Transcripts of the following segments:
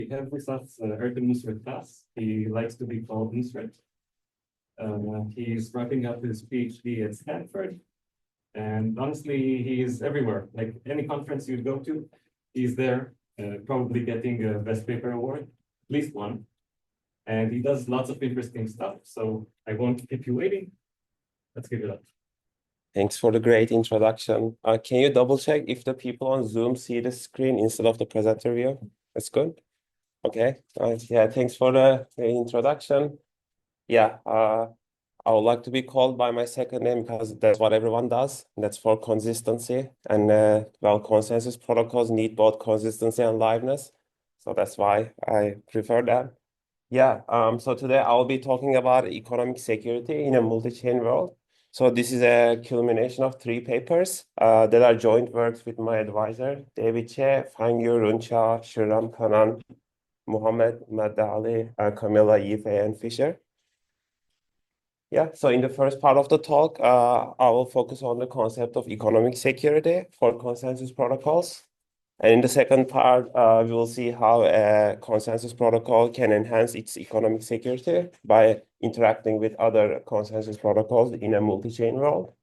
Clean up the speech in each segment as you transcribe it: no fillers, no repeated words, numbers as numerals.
We have with us Ertem Nusret Tas. He likes to be called Nusret. He's wrapping up his PhD at Stanford. And honestly, he's everywhere. Like any conference you go to, he's there, probably getting a Best Paper Award, at least one. And he does lots of interesting stuff. So I won't keep you waiting. Let's give it up. Thanks for the great introduction. Can you double check if the people on Zoom see the screen instead of the presenter view? That's good. Okay. Yeah, thanks for the introduction. Yeah, I would like to be called by my second name because that's what everyone does. That's for consistency. And well, consensus protocols need both consistency and liveness. So that's why I prefer that. Yeah, so today I'll be talking about economic security in a multi-chain world. So this is a culmination of 3 papers that are joint works with my advisor, David Che, Fangyu Runcha, Shriram Kanan, Mohammed Madali, Camilla Yife, and Fisher. Yeah, so in the first part of the talk, I will focus on the concept of economic security for consensus protocols. And in the second part, we will see how a consensus protocol can enhance its economic security by interacting with other consensus protocols in a multi-chain world.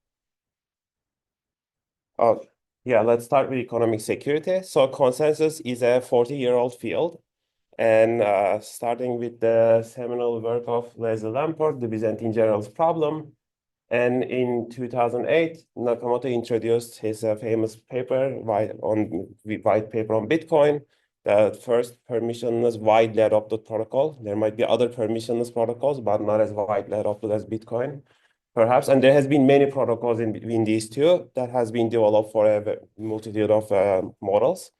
Yeah, let's start with economic security. So consensus is a 40-year-old field. And starting with the seminal work of Leslie Lamport, the Byzantine General's Problem. And in 2008, Nakamoto introduced his famous paper, white paper on Bitcoin, the first permissionless widely adopted protocol. There might be other permissionless protocols, but not as widely adopted as Bitcoin, perhaps. And there has been many protocols in between these two that has been developed for a multitude of models.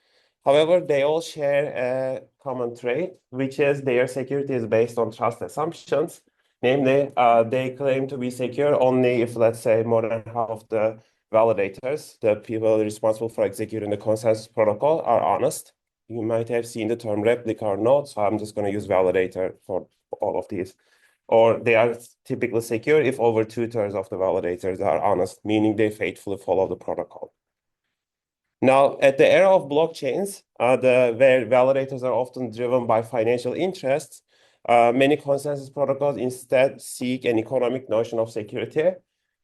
However, they all share a common trait, which is their security is based on trust assumptions. Namely, they claim to be secure only if, let's say, more than half of the validators, the people responsible for executing the consensus protocol, are honest. You might have seen the term replica or node, so I'm just going to use validator for all of these. Or they are typically secure if over 2/3 of the validators are honest, meaning they faithfully follow the protocol. Now, at the era of blockchains, where validators are often driven by financial interests, many consensus protocols instead seek an economic notion of security,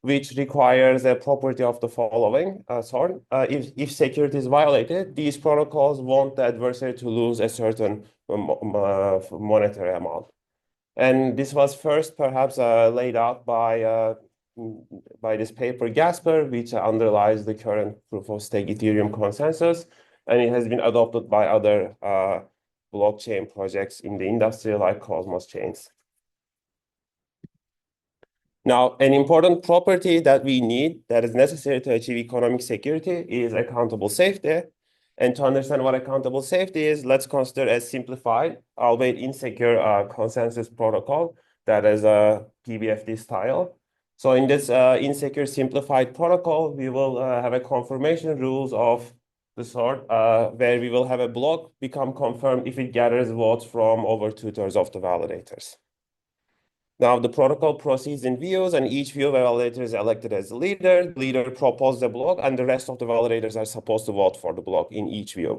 which requires a property of the following sort. If security is violated, these protocols want the adversary to lose a certain monetary amount. And this was first perhaps laid out by this paper Gasper, which underlies the current proof-of-stake Ethereum consensus, and it has been adopted by other blockchain projects in the industry like Cosmos chains. Now, an important property that we need that is necessary to achieve economic security is accountable safety. And to understand what accountable safety is, let's consider a simplified, albeit insecure consensus protocol that is a PBFD style. So in this insecure simplified protocol, we will have a confirmation rules of the sort where we will have a block become confirmed if it gathers votes from over 2/3 of the validators. Now the protocol proceeds in views, and each view validator is elected as the leader. The leader proposes the block, and the rest of the validators are supposed to vote for the block in each view.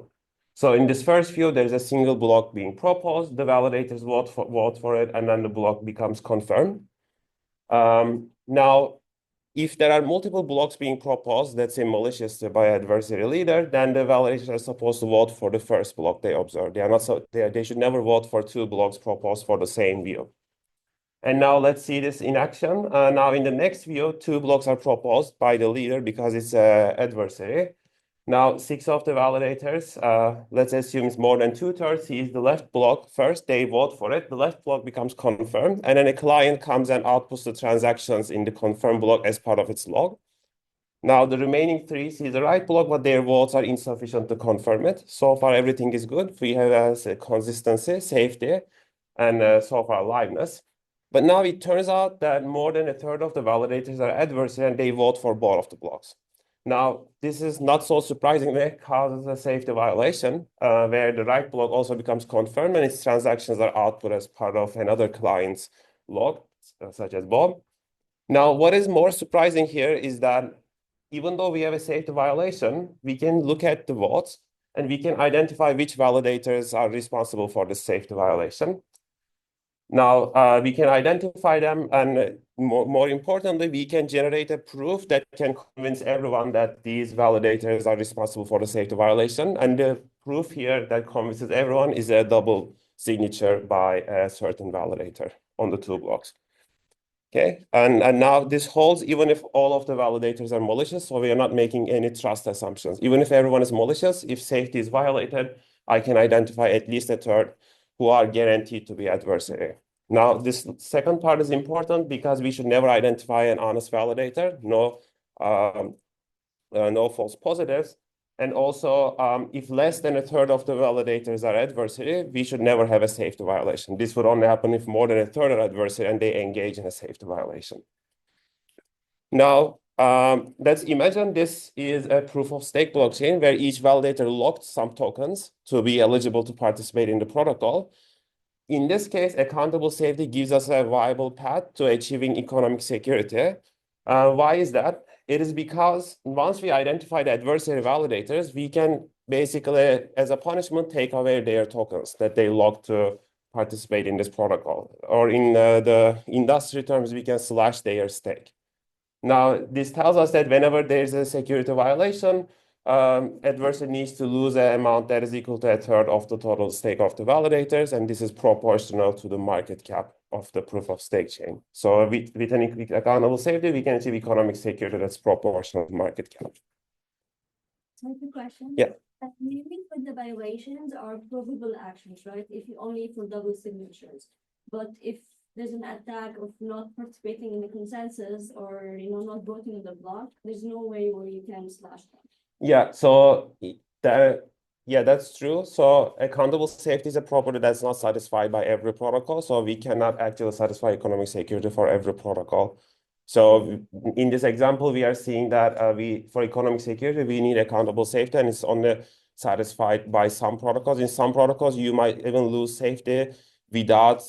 So in this first view, there's a single block being proposed. The validators vote for it, and then the block becomes confirmed. Now, if there are multiple blocks being proposed, let's say maliciously by adversary leader, then the validators are supposed to vote for the first block they observe. They should never vote for 2 blocks proposed for the same view. And now let's see this in action. Now in the next view, 2 blocks are proposed by the leader because it's adversary. Now 6 of the validators, let's assume it's more than 2/3, sees the left block first, they vote for it, the left block becomes confirmed, and then a client comes and outputs the transactions in the confirmed block as part of its log. Now the remaining 3 see the right block, but their votes are insufficient to confirm it. So far, everything is good. We have consistency, safety, and so far liveness. But now it turns out that more than 1/3 of the validators are adversary and they vote for both of the blocks. Now, this is not so surprisingly causes a safety violation where the right block also becomes confirmed and its transactions are output as part of another client's log, such as Bob. Now, what is more surprising here is that even though we have a safety violation, we can look at the votes and we can identify which validators are responsible for the safety violation. Now, we can identify them, and more importantly, we can generate a proof that can convince everyone that these validators are responsible for the safety violation. And the proof here that convinces everyone is a double signature by a certain validator on the two blocks. Okay, and now this holds even if all of the validators are malicious, so we are not making any trust assumptions. Even if everyone is malicious, if safety is violated, I can identify at least a third who are guaranteed to be adversary. Now, this second part is important because we should never identify an honest validator, no false positives. And also, if less than a third of the validators are adversary, we should never have a safety violation. This would only happen if more than a third are adversary and they engage in a safety violation. Now, let's imagine this is a proof of stake blockchain where each validator locked some tokens to be eligible to participate in the protocol. In this case, accountable safety gives us a viable path to achieving economic security. Why is that? It is because once we identify the adversary validators, we can basically, as a punishment, take away their tokens that they locked to participate in this protocol. Or in the industry terms, we can slash their stake. Now, this tells us that whenever there's a security violation, adversary needs to lose an amount that is equal to a third of the total stake of the validators, and this is proportional to the market cap of the proof of stake chain. So with an accountable safety, we can achieve economic security that's proportional to market cap. So the question. Yeah. Maybe for the violations are provable actions, right? If you only for double signatures, but if there's an attack of not participating in the consensus or not voting on the block, there's no way where you can slash them. Yeah, so that's true. So accountable safety is a property that's not satisfied by every protocol. So we cannot actually satisfy economic security for every protocol. So in this example, we are seeing that for economic security, we need accountable safety, and it's only satisfied by some protocols. In some protocols, you might even lose safety without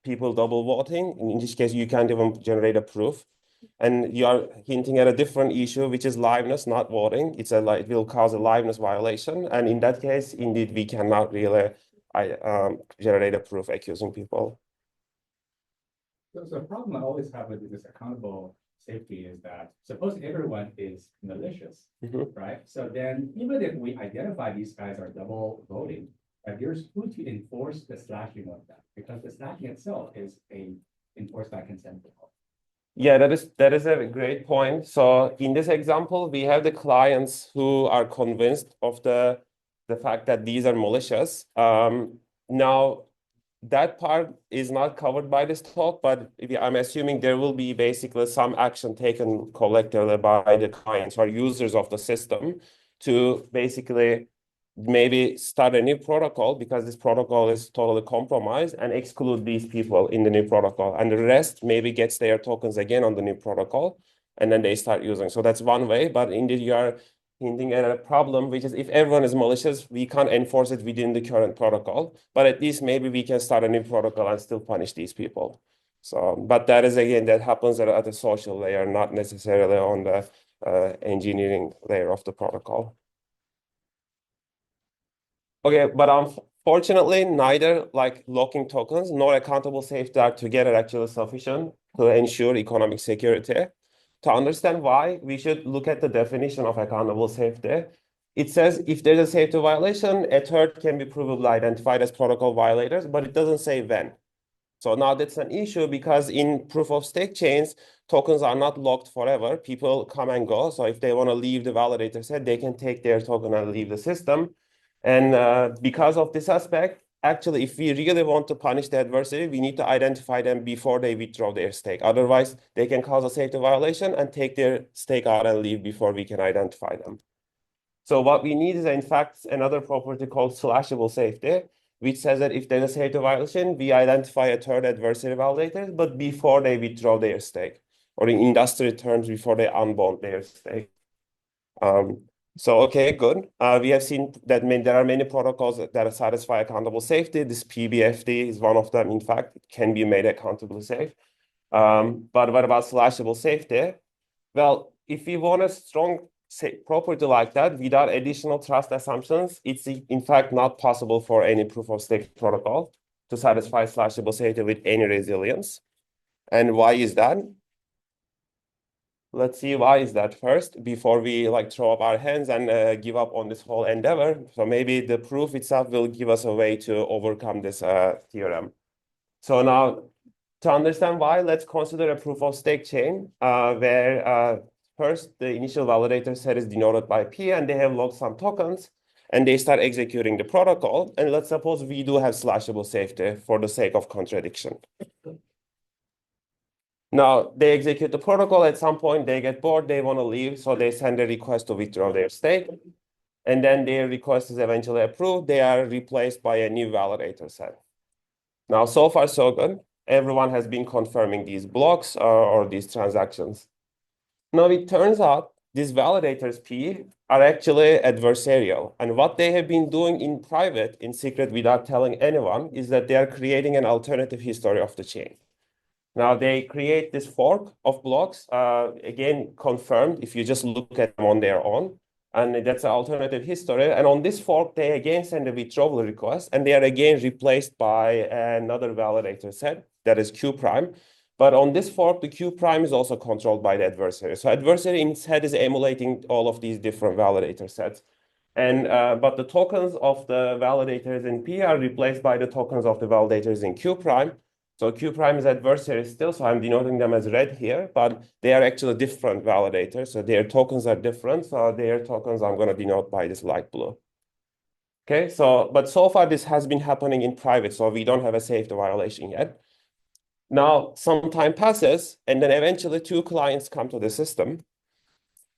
people double voting. In this case, you can't even generate a proof. And you are hinting at a different issue, which is liveness, not voting. It will cause a liveness violation. And in that case, indeed, we cannot really generate a proof accusing people. So the problem I always have with this accountable safety is that suppose everyone is malicious, right? So then even if we identify these guys are double voting, there's who to enforce the slashing of that, because the slashing itself is enforced by consent. Yeah, that is a great point. So in this example, we have the clients who are convinced of the fact that these are malicious. Now, that part is not covered by this talk, but I'm assuming there will be basically some action taken collectively by the clients or users of the system to basically maybe start a new protocol, because this protocol is totally compromised, and exclude these people in the new protocol. And the rest maybe gets their tokens again on the new protocol, and then they start using. So that's one way, but indeed you are hinting at a problem, which is if everyone is malicious, we can't enforce it within the current protocol, but at least maybe we can start a new protocol and still punish these people. So, but that is, again, that happens at the social layer, not necessarily on the engineering layer of the protocol. Okay, but unfortunately, neither locking tokens nor accountable safety are together actually sufficient to ensure economic security. To understand why, we should look at the definition of accountable safety. It says if there's a safety violation, a third can be provably identified as protocol violators, but it doesn't say when. So now that's an issue, because in proof of stake chains, tokens are not locked forever. People come and go. So if they want to leave the validator set, they can take their token and leave the system. And because of this aspect, actually, if we really want to punish the adversary, we need to identify them before they withdraw their stake. Otherwise, they can cause a safety violation and take their stake out and leave before we can identify them. So what we need is, in fact, another property called slashable safety, which says that if there's a safety violation, we identify a third adversary validator, but before they withdraw their stake, or in industry terms, before they unbound their stake. So, okay, good. We have seen that there are many protocols that satisfy accountable safety. This PBFD is one of them. In fact, it can be made accountably safe. But what about slashable safety? Well, if we want a strong property like that without additional trust assumptions, it's in fact not possible for any proof of stake protocol to satisfy slashable safety with any resilience. And why is that? Let's see why is that first before we like throw up our hands and give up on this whole endeavor. So maybe the proof itself will give us a way to overcome this theorem. So now to understand why, let's consider a proof of stake chain where first the initial validator set is denoted by P and they have logged some tokens and they start executing the protocol. And let's suppose we do have slashable safety for the sake of contradiction. Now, they execute the protocol. At some point, they get bored. They want to leave. So they send a request to withdraw their stake. And then their request is eventually approved. They are replaced by a new validator set. Now, so far, so good. Everyone has been confirming these blocks or these transactions. Now, it turns out these validators P are actually adversarial. And what they have been doing in private, in secret, without telling anyone, is that they are creating an alternative history of the chain. Now they create this fork of blocks, again, confirmed if you just look at them on their own. And that's an alternative history. And on this fork, they again send a withdrawal request, and they are again replaced by another validator set, that is Q prime. But on this fork, the Q prime is also controlled by the adversary. So adversary in its head is emulating all of these different validator sets. And but the tokens of the validators in P are replaced by the tokens of the validators in Q prime. So Q prime is adversary still, so I'm denoting them as red here, but they are actually different validators. So their tokens are different. So their tokens I'm going to denote by this light blue. Okay, so, but so far this has been happening in private, so we don't have a safety violation yet. Now, some time passes, and then eventually two clients come to the system.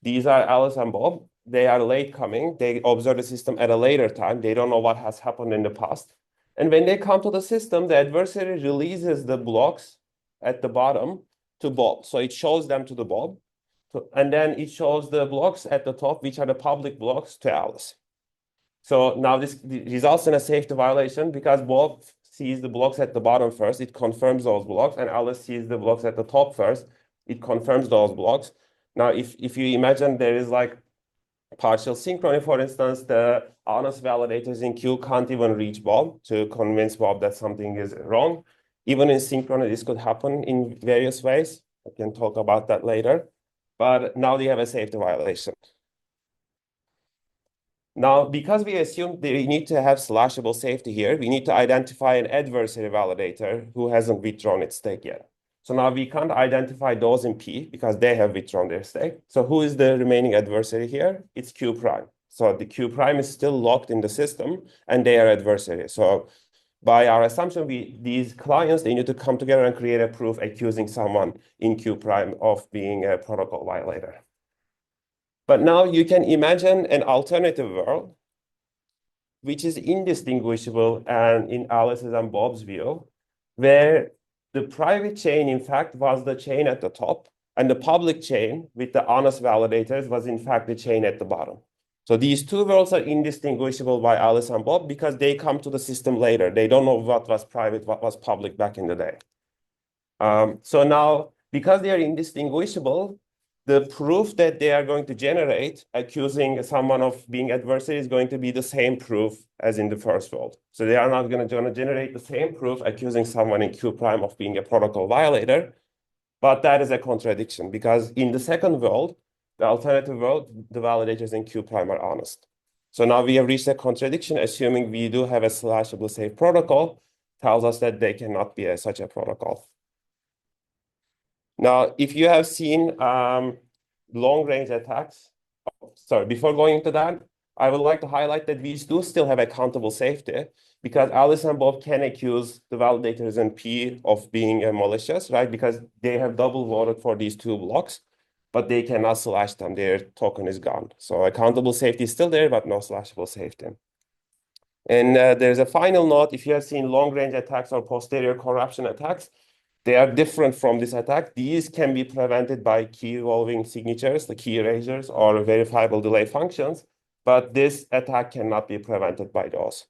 These are Alice and Bob. They are late coming. They observe the system at a later time. They don't know what has happened in the past. And when they come to the system, the adversary releases the blocks at the bottom to Bob. So it shows them to the Bob. And then it shows the blocks at the top, which are the public blocks, to Alice. So now this results in a safety violation because Bob sees the blocks at the bottom first. It confirms those blocks. And Alice sees the blocks at the top first. It confirms those blocks. Now, if you imagine there is like partial synchrony, for instance, the honest validators in Q can't even reach Bob to convince Bob that something is wrong. Even in synchrony, this could happen in various ways. I can talk about that later. But now they have a safety violation. Now, because we assume they need to have slashable safety here, we need to identify an adversary validator who hasn't withdrawn its stake yet. So now we can't identify those in P because they have withdrawn their stake. So who is the remaining adversary here? It's Q prime. So the Q prime is still locked in the system and they are adversary. So by our assumption, these clients, they need to come together and create a proof accusing someone in Q prime of being a protocol violator. But now you can imagine an alternative world, which is indistinguishable and in Alice's and Bob's view, where the private chain, in fact, was the chain at the top, and the public chain with the honest validators was, in fact, the chain at the bottom. So these two worlds are indistinguishable by Alice and Bob because they come to the system later. They don't know what was private, what was public back in the day. So now, because they are indistinguishable, the proof that they are going to generate accusing someone of being adversary is going to be the same proof as in the first world. So they are not going to generate the same proof accusing someone in Q prime of being a protocol violator. But that is a contradiction because in the second world, the alternative world, the validators in Q prime are honest. So now we have reached a contradiction, assuming we do have a slashable safe protocol, tells us that they cannot be such a protocol. Now, if you have seen long-range attacks, sorry, before going into that, I would like to highlight that we do still have accountable safety because Alice and Bob can accuse the validators in P of being malicious, right? Because they have double voted for these two blocks, but they cannot slash them. Their token is gone. So accountable safety is still there, but no slashable safety. And there's a final note. If you have seen long-range attacks or posterior corruption attacks, they are different from this attack. These can be prevented by key evolving signatures, the key erasures, or verifiable delay functions, but this attack cannot be prevented by those.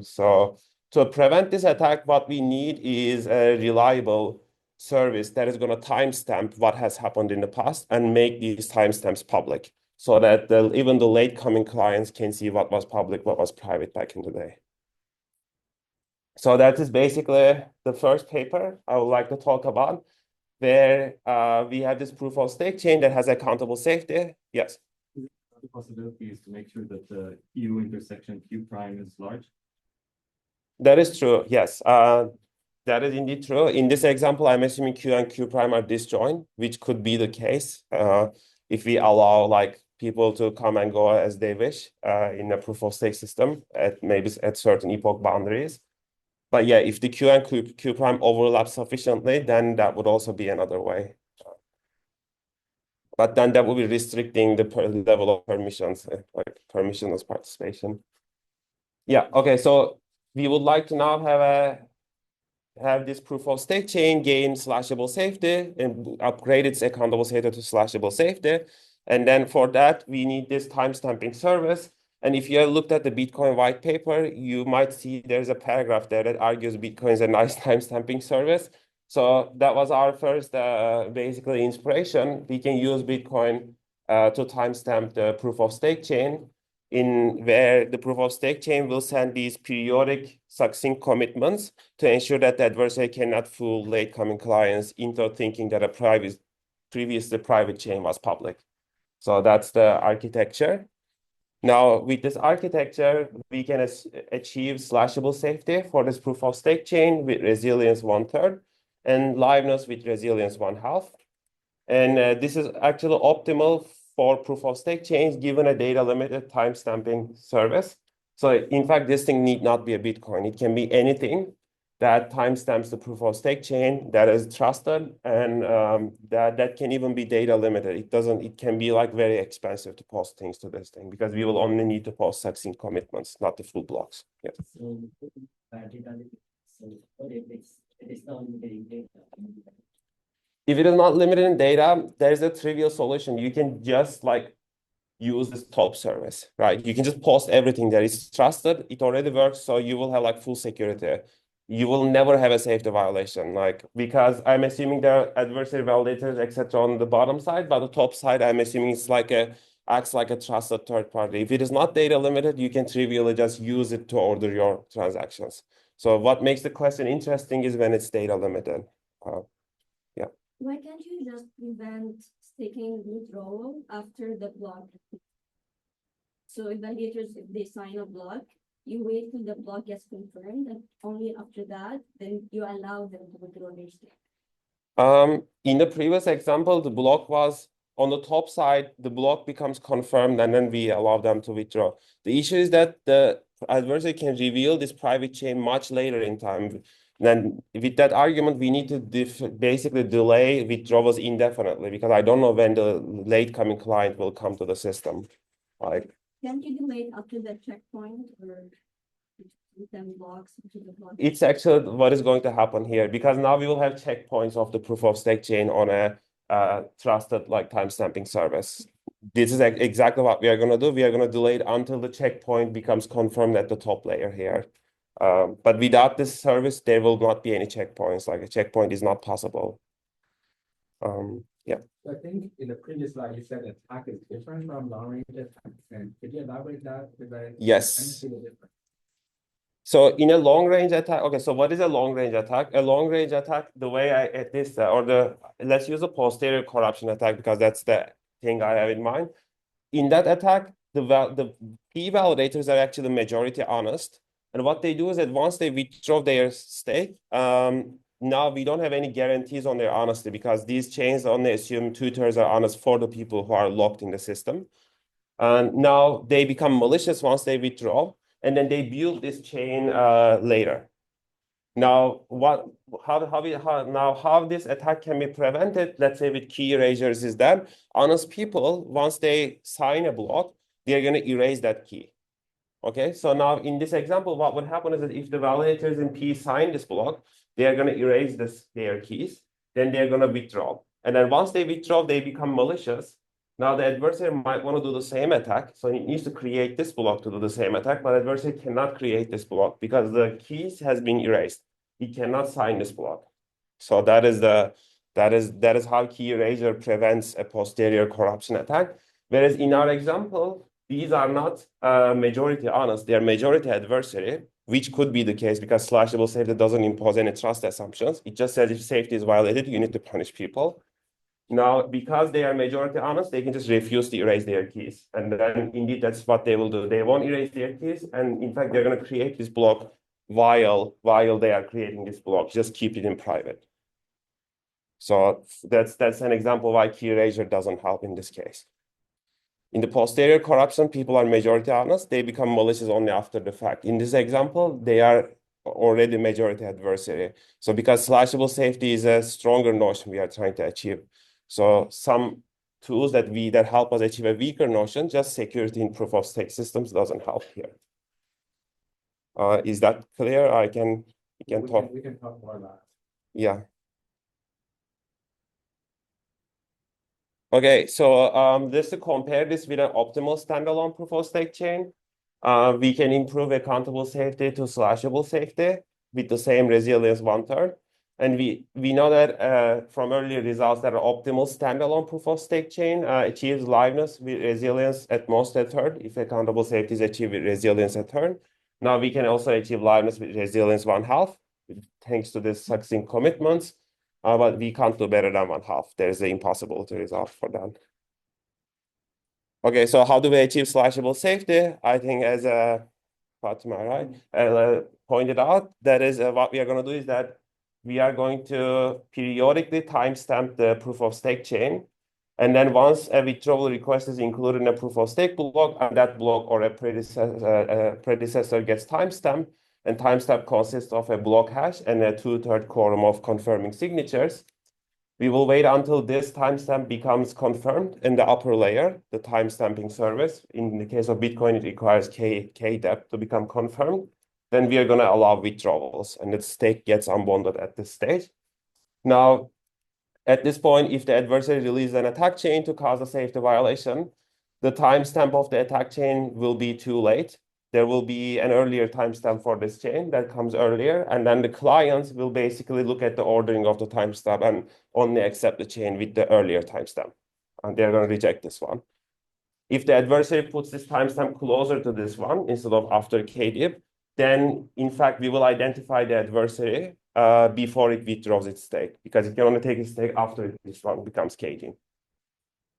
So to prevent this attack, what we need is a reliable service that is going to timestamp what has happened in the past and make these timestamps public. so that even the late coming clients can see what was public, what was private back in the day. So that is basically the first paper I would like to talk about, where we have this proof of stake chain that has accountable safety. Yes. The possibility is to make sure that the Q intersection Q prime is large. That is true. Yes. That is indeed true. In this example, I'm assuming Q and Q prime are disjoint, which could be the case if we allow like people to come and go as they wish in a proof of stake system at maybe at certain epoch boundaries. But yeah, if the Q and Q prime overlap sufficiently, then that would also be another way. But then that would be restricting the level of permissions, like permissionless participation. Yeah. Okay. So we would like to now have this proof of stake chain gain slashable safety and upgrade its accountable safety to slashable safety. And then for that, we need this timestamping service. And if you have looked at the Bitcoin white paper, you might see there's a paragraph there that argues Bitcoin is a nice timestamping service. So that was our first basically inspiration. We can use Bitcoin to timestamp the proof of stake chain, in where the proof of stake chain will send these periodic succinct commitments to ensure that the adversary cannot fool late coming clients into thinking that a previously private chain was public. So that's the architecture. Now, with this architecture, we can achieve slashable safety for this proof of stake chain with resilience 1/3 and liveness with resilience 1/2. And this is actually optimal for proof of stake chains given a data limited timestamping service. So in fact, this thing need not be a Bitcoin. It can be anything that timestamps the proof of stake chain that is trusted, and that can even be data limited. It can be like very expensive to post things to this thing because we will only need to post succinct commitments, not the full blocks. Yeah. So, so what if it is not limiting data? If it is not limited in data, there's a trivial solution. You can just like use this top service, right? You can just post everything that is trusted. It already works, so you will have like full security. You will never have a safety violation, like because I'm assuming there are adversary validators, etc., on the bottom side, but the top side, I'm assuming it's like acts like a trusted third party. If it is not data limited, you can trivially just use it to order your transactions. So what makes the question interesting is when it's data limited. Why can't you just prevent staking withdrawal after the block? So if validators, if they sign a block, you wait till the block gets confirmed, and only after that, then you allow them to withdraw their stake. In the previous example, the block was on the top side, the block becomes confirmed, and then we allow them to withdraw. The issue is that the adversary can reveal this private chain much later in time. Then with that argument, we need to basically delay withdrawals indefinitely because I don't know when the late coming client will come to the system. Like, Can't you delay it up to the checkpoint or 10 blocks into the block? it's actually what is going to happen here because now we will have checkpoints of the proof of stake chain on a trusted like timestamping service. This is exactly what we are going to do. We are going to delay it until the checkpoint becomes confirmed at the top layer here. But without this service, there will not be any checkpoints. Like a checkpoint is not possible. Yeah. So I think in the previous slide, you said attack is different from long range attack. And could you elaborate that? Yes. I didn't see the difference. So in a long range attack, okay, so what is a long range attack? A long range attack, the way let's use a posterior corruption attack because that's the thing I have in mind. In that attack, the P validators are actually majority honest. And what they do is that once they withdraw their stake, now we don't have any guarantees on their honesty because these chains only assume 2/3 are honest for the people who are locked in the system. And now they become malicious once they withdraw, and then they build this chain later. Now, how this attack can be prevented, let's say with key erasures, is that honest people, once they sign a block, they're going to erase that key. Okay, so now in this example, what would happen is that if the validators in P sign this block, they are going to erase their keys, then they're going to withdraw. And then once they withdraw, they become malicious. Now the adversary might want to do the same attack. So it needs to create this block to do the same attack, but the adversary cannot create this block because the keys has been erased. He cannot sign this block. So that is how key erasure prevents a posterior corruption attack. Whereas in our example, these are not majority honest, they are majority adversary, which could be the case because slashable safety doesn't impose any trust assumptions. It just says if safety is violated, you need to punish people. Now, because they are majority honest, they can just refuse to erase their keys. And then indeed, that's what they will do. They won't erase their keys. And in fact, they're going to create this block while they are creating this block, just keep it in private. So that's an example why key erasure doesn't help in this case. In the posterior corruption, people are majority honest. They become malicious only after the fact. In this example, they are already majority adversary. So because slashable safety is a stronger notion we are trying to achieve. So some tools that help us achieve a weaker notion, just security in proof of stake systems doesn't help here. Is that clear? We can talk more about it. Yeah. Okay, so just to compare this with an optimal standalone proof of stake chain, we can improve accountable safety to slashable safety with the same resilience 1/3. And we know that from earlier results that an optimal standalone proof of stake chain achieves liveness with resilience at most 1/3 if accountable safety is achieved with resilience 1/3. Now we can also achieve liveness with resilience 1/2 thanks to the succinct commitments. But we can't do better than 1/2. There's an impossibility result for that. Okay, so how do we achieve slashable safety? I think as Fatima, right, pointed out, that is what we are going to do is that we are going to periodically timestamp the proof of stake chain. And then once a withdrawal request is included in a proof of stake block, and that block or a predecessor gets timestamped, and timestamp consists of a block hash and a 2/3 quorum of confirming signatures. We will wait until this timestamp becomes confirmed in the upper layer, the timestamping service. In the case of Bitcoin, it requires KDEP to become confirmed. Then we are going to allow withdrawals, and the stake gets unbonded at this stage. Now, at this point, if the adversary releases an attack chain to cause a safety violation, the timestamp of the attack chain will be too late. There will be an earlier timestamp for this chain that comes earlier, and then the clients will basically look at the ordering of the timestamp and only accept the chain with the earlier timestamp, and they're going to reject this one. If the adversary puts this timestamp closer to this one instead of after KDIP, then in fact we will identify the adversary before it withdraws its stake, because it can only take its stake after this one becomes KD.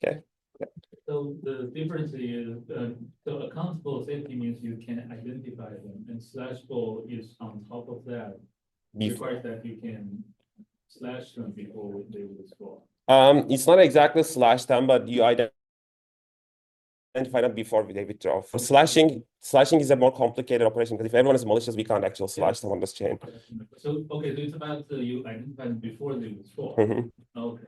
Okay. Yeah. So the difference is the accountable safety means you can identify them, and slashable is on top of that. Requires that you can slash them before they withdraw. It's not exactly slash them, but you identify them before they withdraw. For slashing is a more complicated operation because if everyone is malicious, we can't actually slash them on this chain. So okay, so it's about you identify them before they withdraw. Okay.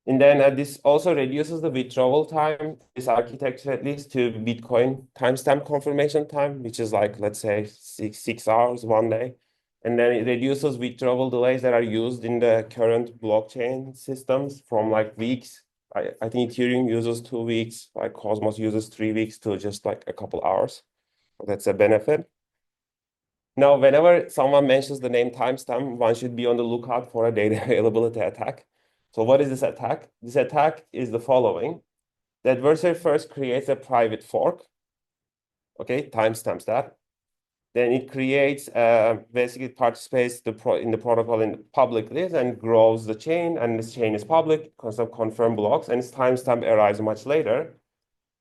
And then this also reduces the withdrawal time, this architecture at least, to Bitcoin timestamp confirmation time, which is like, let's say, six hours, 1 day. And then it reduces withdrawal delays that are used in the current blockchain systems from like weeks. I think Ethereum uses 2 weeks, like Cosmos uses 3 weeks to just like a couple hours. So that's a benefit. Now, whenever someone mentions the name timestamp, one should be on the lookout for a data availability attack. So what is this attack? This attack is the following. The adversary first creates a private fork. Okay, timestamps that. Then it creates, basically participates in the protocol publicly and grows the chain, and this chain is public, consists of confirmed blocks, and its timestamp arrives much later.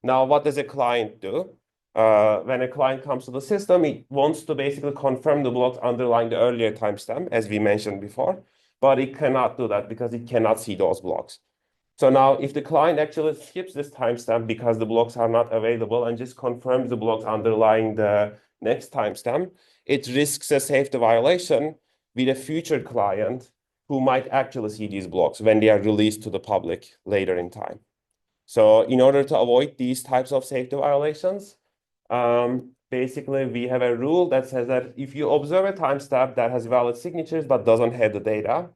Now, what does a client do? When a client comes to the system, it wants to basically confirm the blocks underlying the earlier timestamp, as we mentioned before. But it cannot do that because it cannot see those blocks. So now if the client actually skips this timestamp because the blocks are not available and just confirms the blocks underlying the next timestamp, it risks a safety violation with a future client who might actually see these blocks when they are released to the public later in time. So in order to avoid these types of safety violations, basically, we have a rule that says that if you observe a timestamp that has valid signatures but doesn't have the data,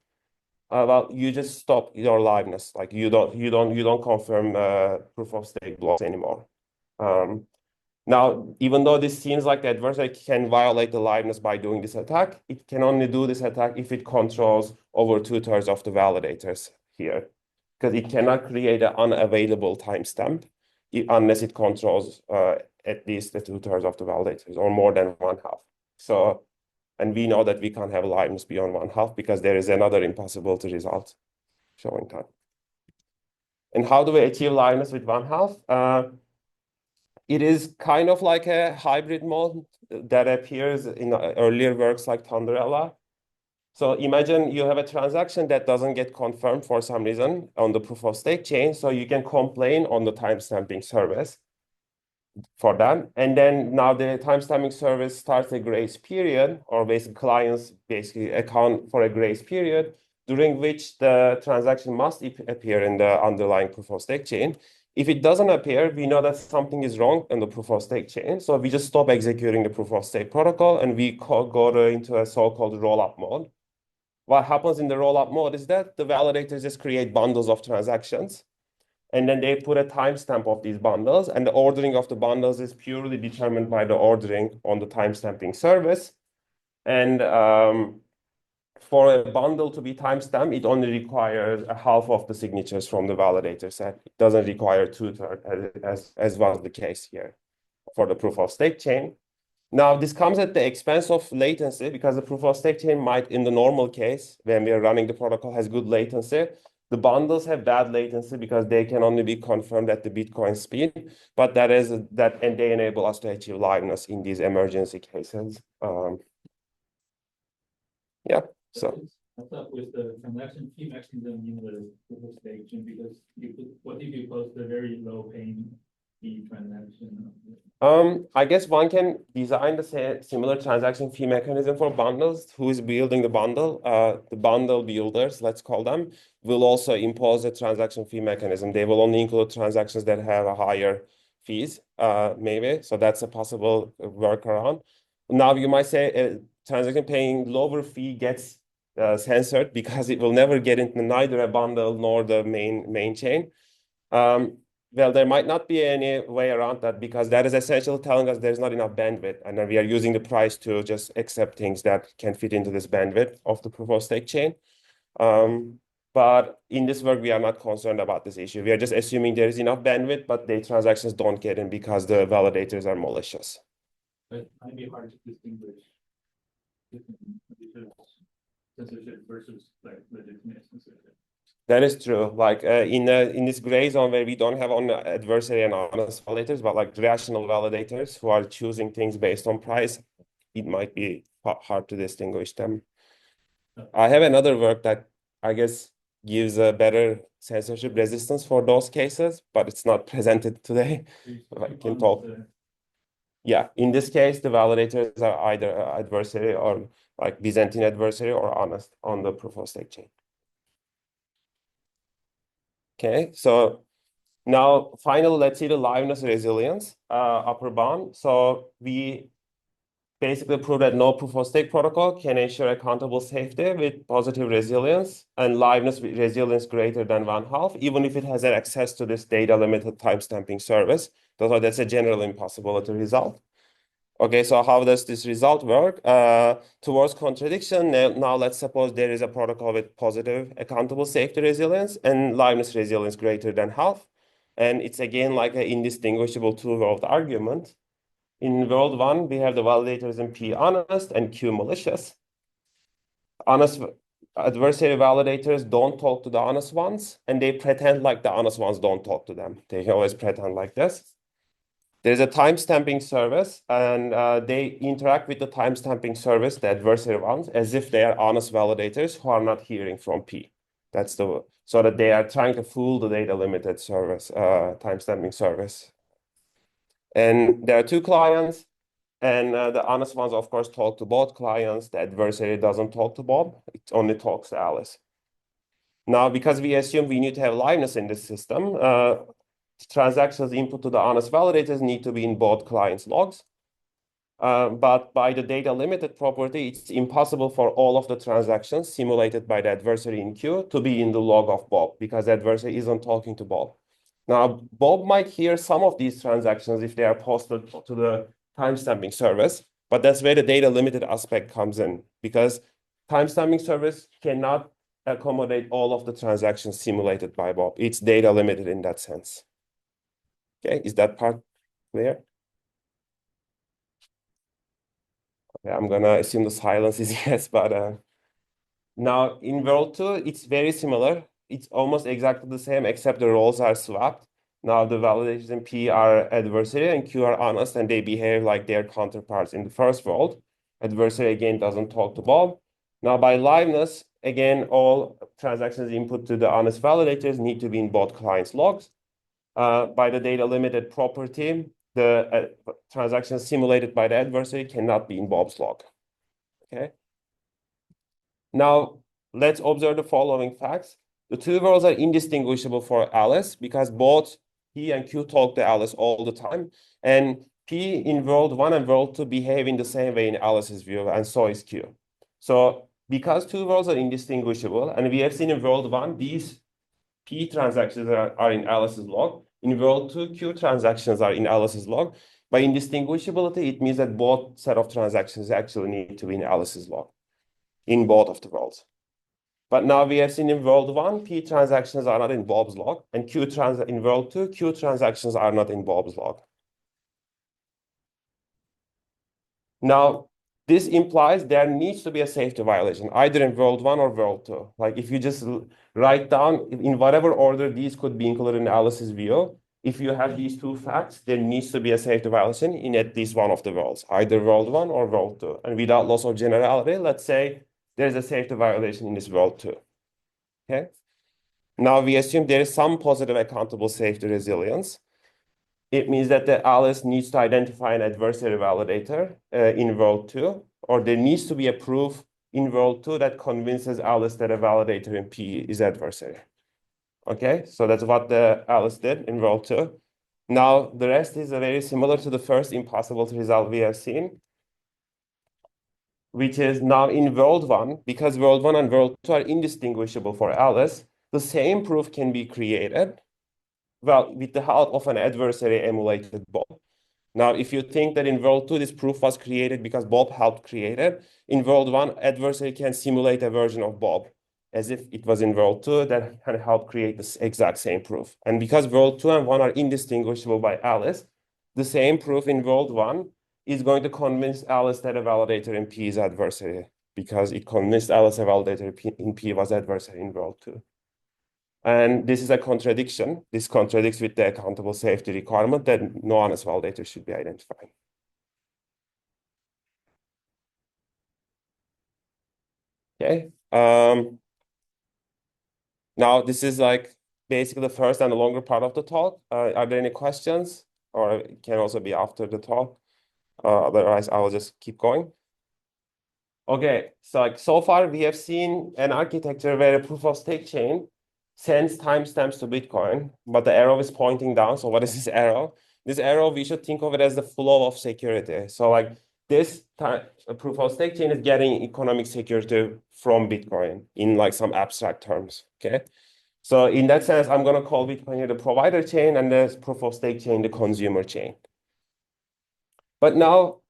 well, you just stop your liveness. Like you don't confirm proof of stake blocks anymore. Now, even though this seems like the adversary can violate the liveness by doing this attack, it can only do this attack if it controls over 2/3 of the validators here. because it cannot create an unavailable timestamp unless it controls at least the 2/3 of the validators or more than 1/2. So, and we know that we can't have liveness beyond 1/2 because there is another impossibility result showing that. And how do we achieve liveness with 1/2? It is kind of like a hybrid mode that appears in earlier works like Thunderella. So imagine you have a transaction that doesn't get confirmed for some reason on the proof of stake chain. So you can complain on the timestamping service for that. And then now the timestamping service starts a grace period, or basically clients basically account for a grace period during which the transaction must appear in the underlying proof of stake chain. If it doesn't appear, we know that something is wrong in the proof of stake chain. So we just stop executing the proof of stake protocol and we go into a so-called roll-up mode. What happens in the roll-up mode is that the validators just create bundles of transactions, and then they put a timestamp of these bundles, and the ordering of the bundles is purely determined by the ordering on the timestamping service. And for a bundle to be timestamped, it only requires 1/2 of the signatures from the validator set. It doesn't require 2/3 as was the case here for the proof of stake chain. Now, this comes at the expense of latency because the proof of stake chain might, in the normal case, when we are running the protocol, has good latency. The bundles have bad latency because they can only be confirmed at the Bitcoin speed, but and they enable us to achieve liveness in these emergency cases. Yeah, so. What's up with the transaction fee mechanism in the proof of stake chain? Because what if you post a very low paying fee transaction? I guess one can design the similar transaction fee mechanism for bundles. Who is building the bundle? The bundle builders, let's call them, will also impose a transaction fee mechanism. They will only include transactions that have a higher fees, maybe. So that's a possible workaround. Now you might say a transaction paying lower fee gets censored because it will never get into neither a bundle nor the main chain. Well, there might not be any way around that because that is essentially telling us there's not enough bandwidth, and then we are using the price to just accept things that can fit into this bandwidth of the proof of stake chain. But in this work, we are not concerned about this issue. We are just assuming there is enough bandwidth, but the transactions don't get in because the validators are malicious. But it might be hard to distinguish censorship versus like legitimate censorship. That is true. Like in this gray zone where we don't have only adversary and honest validators, but like rational validators who are choosing things based on price, it might be hard to distinguish them. I have another work that I guess gives a better censorship resistance for those cases, but it's not presented today. I can talk. Yeah, in this case, the validators are either adversary or like Byzantine adversary or honest on the proof of stake chain. Okay, so now finally, let's see the liveness resilience upper bound. So we basically prove that no proof of stake protocol can ensure accountable safety with positive resilience and liveness with resilience greater than 1/2, even if it has access to this data limited timestamping service. So that's a general impossibility result. Okay, so how does this result work? Towards contradiction, now let's suppose there is a protocol with positive accountable safety resilience and liveness resilience greater than 1/2. And it's again like an indistinguishable two-world argument. In world one, we have the validators in P honest and Q malicious. Honest adversary validators don't talk to the honest ones, and they pretend like the honest ones don't talk to them. They can always pretend like this. There's a timestamping service, and they interact with the timestamping service, the adversary ones, as if they are honest validators who are not hearing from P. That's so that they are trying to fool the data limited service, timestamping service. And there are two clients, and the honest ones, of course, talk to both clients. The adversary doesn't talk to Bob; it only talks to Alice. Now, because we assume we need to have liveness in this system, transactions input to the honest validators need to be in both clients' logs. But by the data limited property, it's impossible for all of the transactions simulated by the adversary in Q to be in the log of Bob because the adversary isn't talking to Bob. Now, Bob might hear some of these transactions if they are posted to the timestamping service, but that's where the data limited aspect comes in because timestamping service cannot accommodate all of the transactions simulated by Bob. It's data limited in that sense. Okay, is that part clear? Okay, I'm gonna assume the silence is yes, but now in world 2, it's very similar. It's almost exactly the same, except the roles are swapped. Now the validators in P are adversary and Q are honest, and they behave like their counterparts in the first world. Adversary again doesn't talk to Bob. Now by liveness, again, all transactions input to the honest validators need to be in both clients' logs. By the data limited property, the transactions simulated by the adversary cannot be in Bob's log. Okay. Now let's observe the following facts. The two worlds are indistinguishable for Alice because both P and Q talk to Alice all the time. And P in world 1 and world 2 behave in the same way in Alice's view, and so is Q. So because two worlds are indistinguishable, and we have seen in world 1, these P transactions are in Alice's log. In world 2, Q transactions are in Alice's log. By indistinguishability, it means that both set of transactions actually need to be in Alice's log in both of the worlds. But now we have seen in world 1, P transactions are not in Bob's log, and in world 2, Q transactions are not in Bob's log. Now, this implies there needs to be a safety violation, either in world 1 or world 2. Like if you just write down in whatever order these could be included in Alice's view, if you have these two facts, there needs to be a safety violation in at least one of the worlds, either world 1 or world 2. And without loss of generality, let's say there's a safety violation in this world 2. Okay. Now we assume there is some positive accountable safety resilience. It means that the Alice needs to identify an adversary validator in world 2, or there needs to be a proof in world 2 that convinces Alice that a validator in P is adversary. Okay, so that's what the Alice did in world 2. Now the rest is very similar to the first impossible result we have seen, which is now in world 1, because world 1 and world 2 are indistinguishable for Alice, the same proof can be created, well, with the help of an adversary emulated Bob. Now, if you think that in world 2, this proof was created because Bob helped create it, in world 1, adversary can simulate a version of Bob as if it was in world 2 that can help create this exact same proof. And because world 2 and 1 are indistinguishable by Alice, the same proof in world 1 is going to convince Alice that a validator in P is adversary because it convinced Alice a validator in P was adversary in world 2. And this is a contradiction. This contradicts with the accountable safety requirement that no honest validator should be identified. Okay. Now this is like basically the first and the longer part of the talk. Are there any questions? Or it can also be after the talk. Otherwise, I will just keep going. Okay, so far we have seen an architecture where a proof of stake chain sends timestamps to Bitcoin, but the arrow is pointing down. So what is this arrow? This arrow, we should think of it as the flow of security. So like this proof of stake chain is getting economic security from Bitcoin in like some abstract terms, okay? So in that sense, I'm gonna call Bitcoin here the provider chain and the proof of stake chain the consumer chain. But now,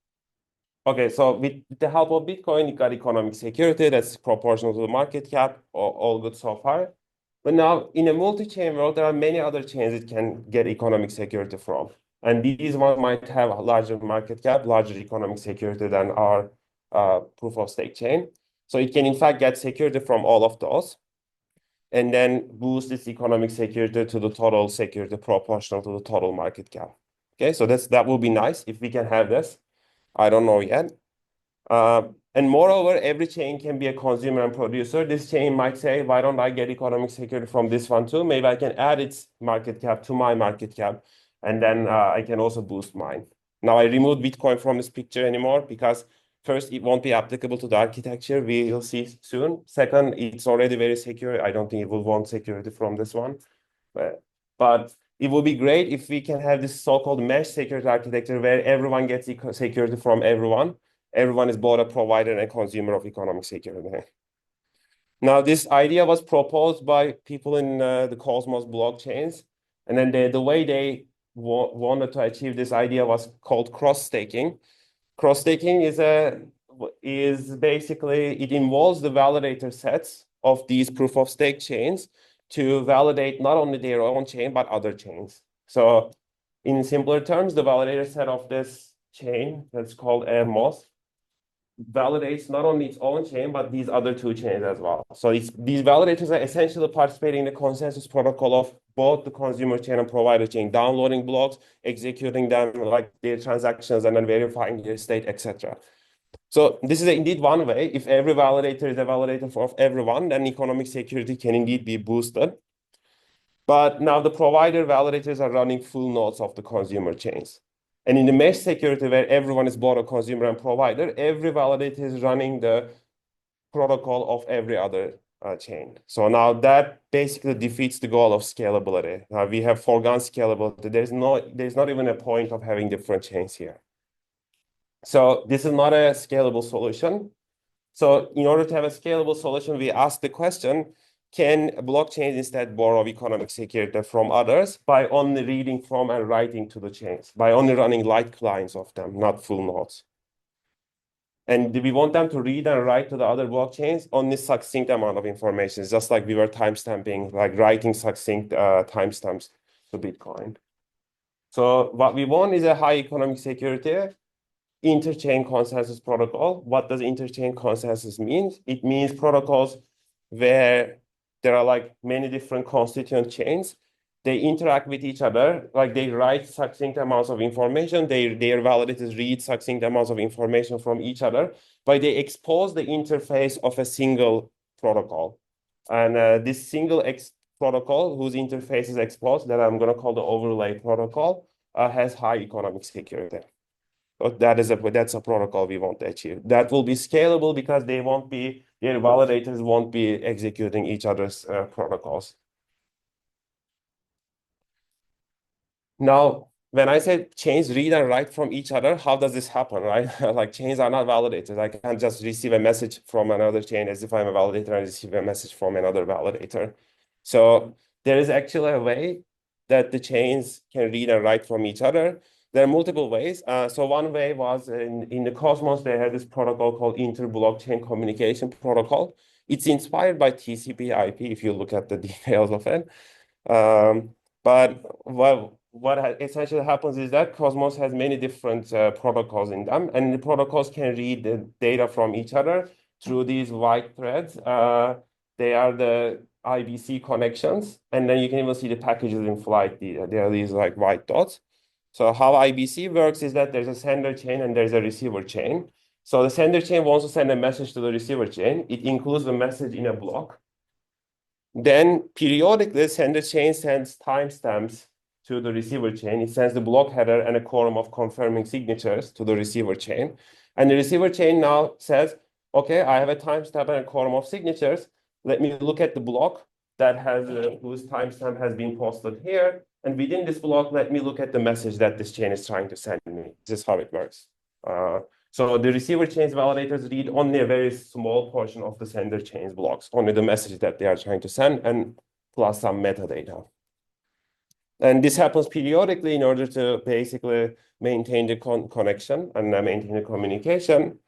okay, so with the help of Bitcoin, you got economic security that's proportional to the market cap, all good so far. But now in a multi-chain world, there are many other chains it can get economic security from. And these ones might have a larger market cap, larger economic security than our proof of stake chain. So it can in fact get security from all of those and then boost its economic security to the total security proportional to the total market cap. Okay, so that will be nice if we can have this. I don't know yet. And moreover, every chain can be a consumer and producer. This chain might say, why don't I get economic security from this one too? Maybe I can add its market cap to my market cap, and then I can also boost mine. Now I removed Bitcoin from this picture anymore because first, it won't be applicable to the architecture. We will see soon. Second, it's already very secure. I don't think it will want security from this one. But it would be great if we can have this so-called mesh security architecture where everyone gets security from everyone. Everyone is both a provider and a consumer of economic security. Now, this idea was proposed by people in the Cosmos blockchains. And then the way they wanted to achieve this idea was called cross-staking. Cross-staking is basically, it involves the validator sets of these proof of stake chains to validate not only their own chain, but other chains. So in simpler terms, the validator set of this chain that's called a MOS validates not only its own chain, but these other two chains as well. So these validators are essentially participating in the consensus protocol of both the consumer chain and provider chain, downloading blocks, executing them like their transactions, and then verifying their state, etc. So this is indeed one way. If every validator is a validator for everyone, then economic security can indeed be boosted. But now the provider validators are running full nodes of the consumer chains. And in the mesh security, where everyone is both a consumer and provider, every validator is running the protocol of every other chain. So now that basically defeats the goal of scalability. Now we have foregone scalability. There's not even a point of having different chains here. So this is not a scalable solution. So in order to have a scalable solution, we ask the question, can blockchains instead borrow economic security from others by only reading from and writing to the chains, by only running light clients of them, not full nodes? And we want them to read and write to the other blockchains only succinct amount of information, just like we were timestamping, like writing succinct timestamps to Bitcoin. So what we want is a high economic security interchain consensus protocol. What does interchain consensus mean? It means protocols where there are like many different constituent chains. They interact with each other, like they write succinct amounts of information. Their validators read succinct amounts of information from each other, but they expose the interface of a single protocol. And this single protocol whose interface is exposed, that I'm going to call the overlay protocol, has high economic security. So that's a protocol we want to achieve. That will be scalable because their validators won't be executing each other's protocols. Now, when I say chains read and write from each other, how does this happen, right? Like chains are not validators. I can't just receive a message from another chain as if I'm a validator and receive a message from another validator. So there is actually a way that the chains can read and write from each other. There are multiple ways. So one way was in the Cosmos, they had this protocol called Inter-Blockchain Communication Protocol. It's inspired by TCP/IP if you look at the details of it. But what essentially happens is that Cosmos has many different protocols in them, and the protocols can read the data from each other through these white threads. They are the IBC connections, and then you can even see the packages in flight. There are these like white dots. So how IBC works is that there's a sender chain and there's a receiver chain. So the sender chain wants to send a message to the receiver chain. It includes the message in a block. Then periodically, the sender chain sends timestamps to the receiver chain. It sends the block header and a quorum of confirming signatures to the receiver chain. And the receiver chain now says, okay, I have a timestamp and a quorum of signatures. Let me look at the block that has whose timestamp has been posted here. And within this block, let me look at the message that this chain is trying to send me. This is how it works. So the receiver chain's validators read only a very small portion of the sender chain's blocks, only the message that they are trying to send, and plus some metadata. And this happens periodically in order to basically maintain the connection and maintain the communication.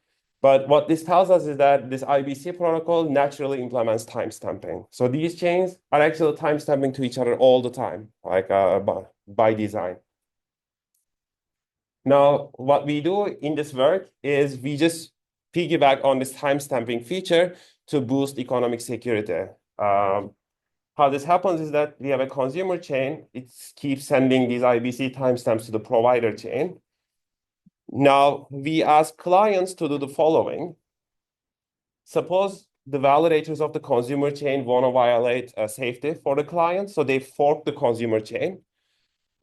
But what this tells us is that this IBC protocol naturally implements timestamping. So these chains are actually timestamping to each other all the time, like by design. Now, what we do in this work is we just piggyback on this timestamping feature to boost economic security. How this happens is that we have a consumer chain. It keeps sending these IBC timestamps to the provider chain. Now, we ask clients to do the following. Suppose the validators of the consumer chain want to violate safety for the client, so they fork the consumer chain.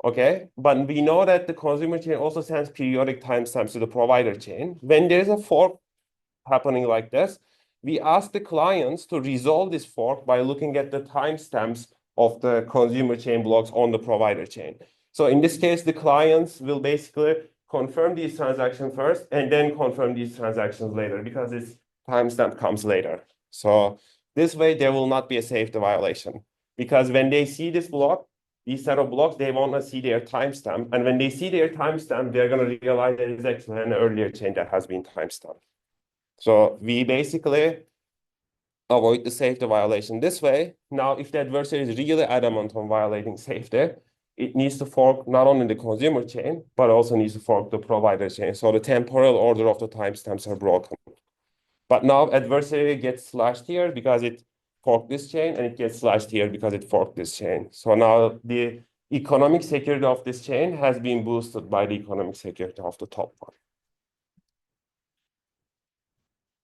Okay, but we know that the consumer chain also sends periodic timestamps to the provider chain. When there's a fork happening like this, we ask the clients to resolve this fork by looking at the timestamps of the consumer chain blocks on the provider chain. So in this case, the clients will basically confirm these transactions first and then confirm these transactions later because this timestamp comes later. So this way, there will not be a safety violation because when they see this block, these set of blocks, they want to see their timestamp. And when they see their timestamp, they're going to realize there is actually an earlier chain that has been timestamped. So we basically avoid the safety violation this way. Now, if the adversary is really adamant on violating safety, it needs to fork not only the consumer chain, but also needs to fork the provider chain. So the temporal order of the timestamps are broken. But now adversary gets slashed here because it forked this chain, and it gets slashed here because it forked this chain. So now the economic security of this chain has been boosted by the economic security of the top one.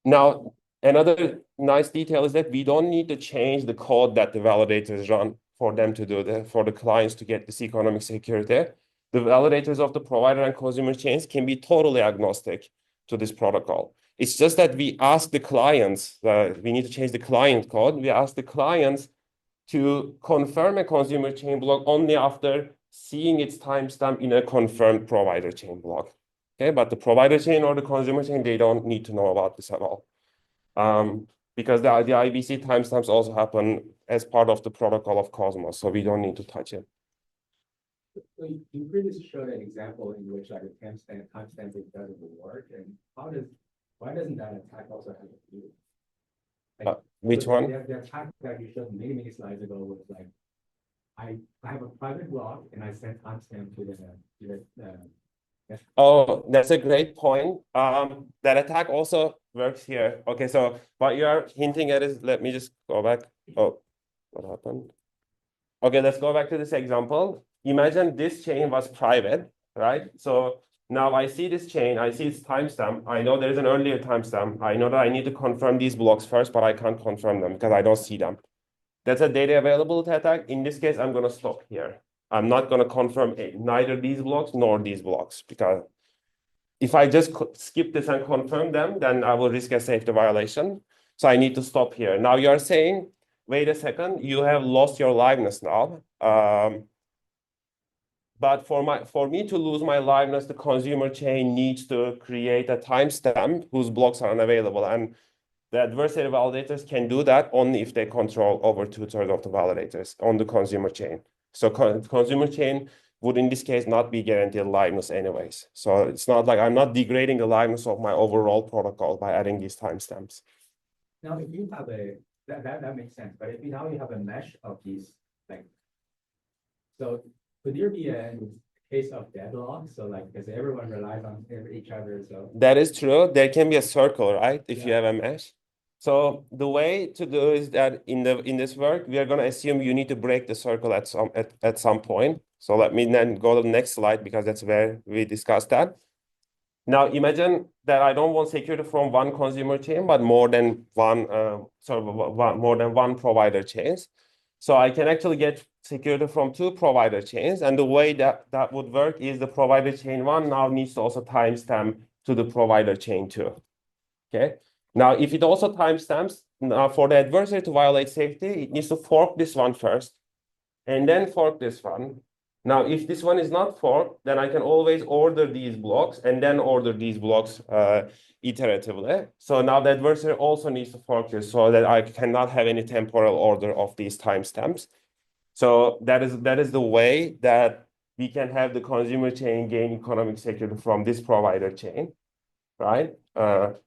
Now, another nice detail is that we don't need to change the code that the validators run for them to do that, for the clients to get this economic security. The validators of the provider and consumer chains can be totally agnostic to this protocol. It's just that we ask the clients, we need to change the client code. We ask the clients to confirm a consumer chain block only after seeing its timestamp in a confirmed provider chain block. Okay, but the provider chain or the consumer chain, they don't need to know about this at all. Because the IBC timestamps also happen as part of the protocol of Cosmos, so we don't need to touch it. So you previously showed an example in which like a timestamp doesn't work, and why doesn't that attack also have a view? Like, which so one? The attack that you showed many slides ago was like, I have a private block and I send timestamp to the Oh, that's a great point. That attack also works here. Okay, so what you are hinting at is, let me just go back. Oh, what happened? Okay, let's go back to this example. Imagine this chain was private, right? So now I see this chain, I see its timestamp. I know there's an earlier timestamp. I know that I need to confirm these blocks first, but I can't confirm them because I don't see them. That's a data availability attack. In this case, I'm going to stop here. I'm not going to confirm neither these blocks nor these blocks, because if I just skip this and confirm them, then I will risk a safety violation. So I need to stop here. Now you're saying, wait a second, you have lost your liveness now. But for me to lose my liveness, the consumer chain needs to create a timestamp whose blocks are unavailable. And the adversary validators can do that only if they control over 2/3 of the validators on the consumer chain. So consumer chain would in this case not be guaranteed liveness anyways. So it's not like I'm not degrading the liveness of my overall protocol by adding these timestamps. Now, if you have that makes sense. But if now you have a mesh of these, like, so could there be a case of deadlock? So like, because everyone relies on each other. So that is true. There can be a circle, right? If you Yeah. have a mesh. So the way to do is that in this work, we are going to assume you need to break the circle at some point. So let me then go to the next slide, because that's where we discussed that. Now imagine that I don't want security from one consumer chain, but more than one provider chains. So I can actually get security from two provider chains. And the way that would work is the provider chain one now needs to also timestamp to the provider chain two. Okay. Now, if it also timestamps, for the adversary to violate safety, it needs to fork this one first and then fork this one. Now, if this one is not forked, then I can always order these blocks and then order these blocks iteratively. So now the adversary also needs to fork this so that I cannot have any temporal order of these timestamps. So that is the way that we can have the consumer chain gain economic security from this provider chain, right?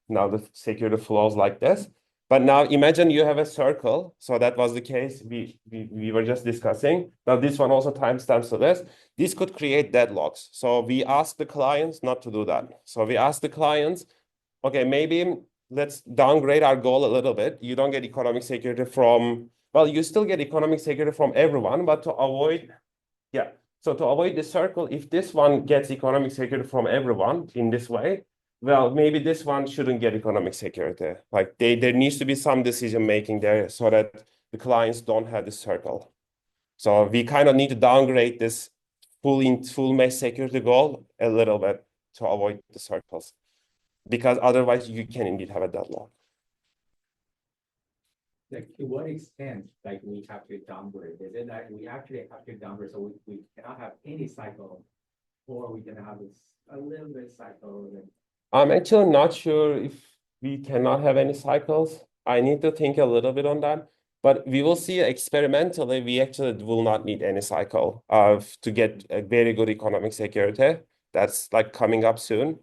Now the security flows like this. But now imagine you have a circle. So that was the case we were just discussing. Now this one also timestamps to this. This could create deadlocks. So we ask the clients not to do that. So we ask the clients, okay, maybe let's downgrade our goal a little bit. You don't get economic security from, well, you still get economic security from everyone, but to avoid, so to avoid the circle, if this one gets economic security from everyone in this way, well, maybe this one shouldn't get economic security. Like there needs to be some decision making there so that the clients don't have this circle. So we kind of need to downgrade this full mesh security goal a little bit to avoid the circles, because otherwise you can indeed have a deadlock. like, to what extent, like, we have to downgrade? Is it that we actually have to downgrade, so we cannot have any cycle, or we can have this a little bit cycle? I'm actually not sure if we cannot have any cycles. I need to think a little bit on that, but we will see experimentally, we actually will not need any cycle to get a very good economic security. That's like coming up soon.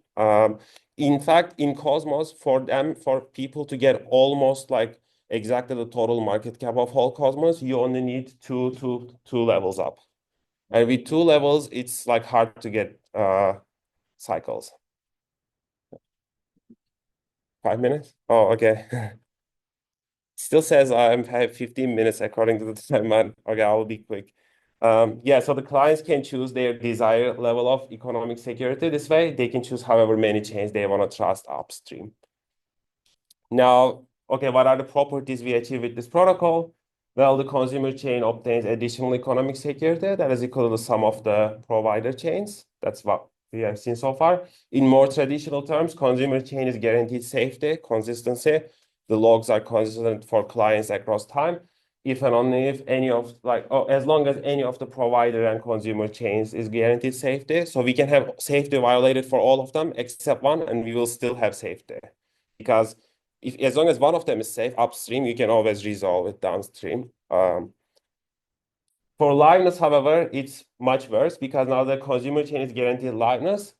In fact, in Cosmos, for people to get almost like exactly the total market cap of whole Cosmos, you only need two levels up. And with 2 levels, it's like hard to get cycles. 5 minutes? Oh, okay. Still says I have 15 minutes according to the timeline. Okay, I will be quick. Yeah, so the clients can choose their desired level of economic security this way. They can choose however many chains they want to trust upstream. Now, okay, what are the properties we achieve with this protocol? Well, the consumer chain obtains additional economic security that is equal to the sum of the provider chains. That's what we have seen so far. In more traditional terms, consumer chain is guaranteed safety, consistency. The logs are consistent for clients across time. If and only if any of as long as any of the provider and consumer chains is guaranteed safety. So we can have safety violated for all of them except one, and we will still have safety. Because as long as one of them is safe upstream, you can always resolve it downstream. For liveness, however, it's much worse because now the consumer chain is guaranteed liveness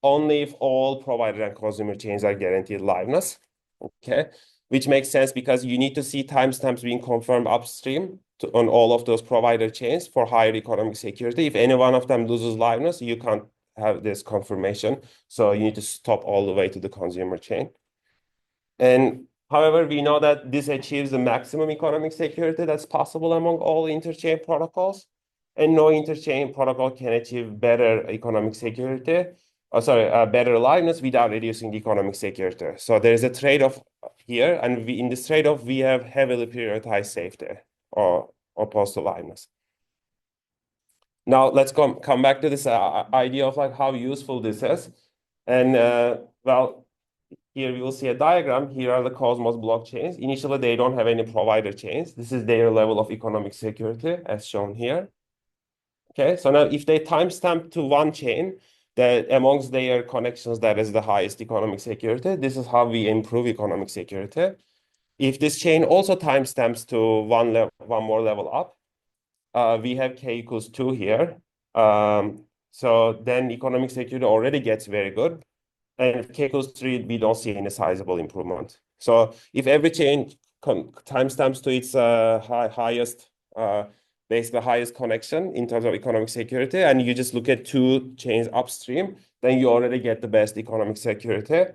only if all provider and consumer chains are guaranteed liveness. Okay, which makes sense because you need to see timestamps being confirmed upstream on all of those provider chains for higher economic security. If any one of them loses liveness, you can't have this confirmation. So you need to stop all the way to the consumer chain. And however, we know that this achieves the maximum economic security that's possible among all interchain protocols. And no interchain protocol can achieve better economic security, better liveness without reducing the economic security. So there's a trade-off here, and in this trade-off, we have heavily prioritized safety or opposed to liveness. Now let's come back to this idea of like how useful this is. And well, here we will see a diagram. Here are the Cosmos blockchains. Initially, they don't have any provider chains. This is their level of economic security as shown here. Okay, so now if they timestamp to one chain, that amongst their connections, that is the highest economic security. This is how we improve economic security. If this chain also timestamps to one more level up, we have k equals 2 here. So then economic security already gets very good. And if k equals 3, we don't see any sizable improvement. So if every chain timestamps to its highest, basically highest connection in terms of economic security, and you just look at 2 chains upstream, then you already get the best economic security.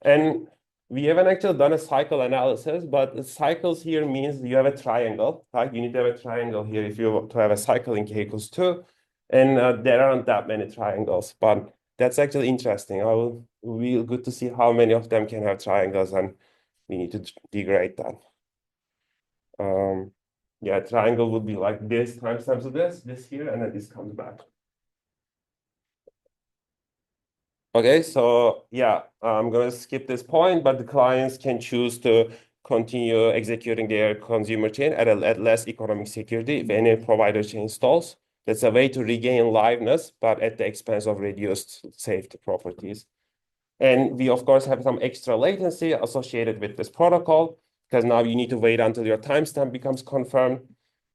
And we haven't actually done a cycle analysis, but the cycles here means you have a triangle, right? You need to have a triangle here if you want to have a cycle in k equals 2. And there aren't that many triangles, but that's actually interesting. It will be good to see how many of them can have triangles, and we need to degrade that. Yeah, triangle would be like this times this here, and then this comes back. Okay, so yeah, I'm gonna skip this point, but the clients can choose to continue executing their consumer chain at less economic security if any provider chain stalls. That's a way to regain liveness, but at the expense of reduced safety properties. And we, of course, have some extra latency associated with this protocol, because now you need to wait until your timestamp becomes confirmed.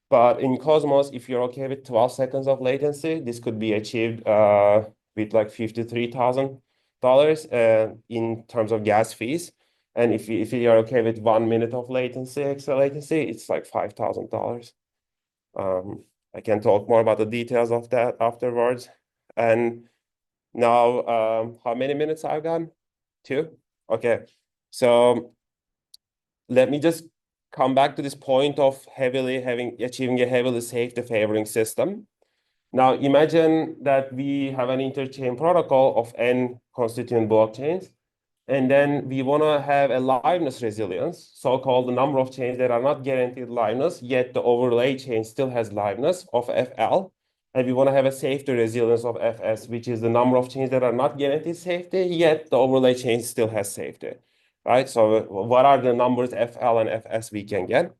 But in Cosmos, if you're okay with 12 seconds of latency, this could be achieved with like $53,000 in terms of gas fees. And if you're okay with 1 minute of latency, extra latency, it's like $5,000. I can talk more about the details of that afterwards. And now, how many minutes I've got? 2? Okay. So let me just come back to this point of achieving a heavily safety favoring system. Now, imagine that we have an interchain protocol of n constituent blockchains, and then we want to have a liveness resilience, so-called the number of chains that are not guaranteed liveness, yet the overlay chain still has liveness of FL. And we want to have a safety resilience of FS, which is the number of chains that are not guaranteed safety, yet the overlay chain still has safety, right? So what are the numbers FL and FS we can get?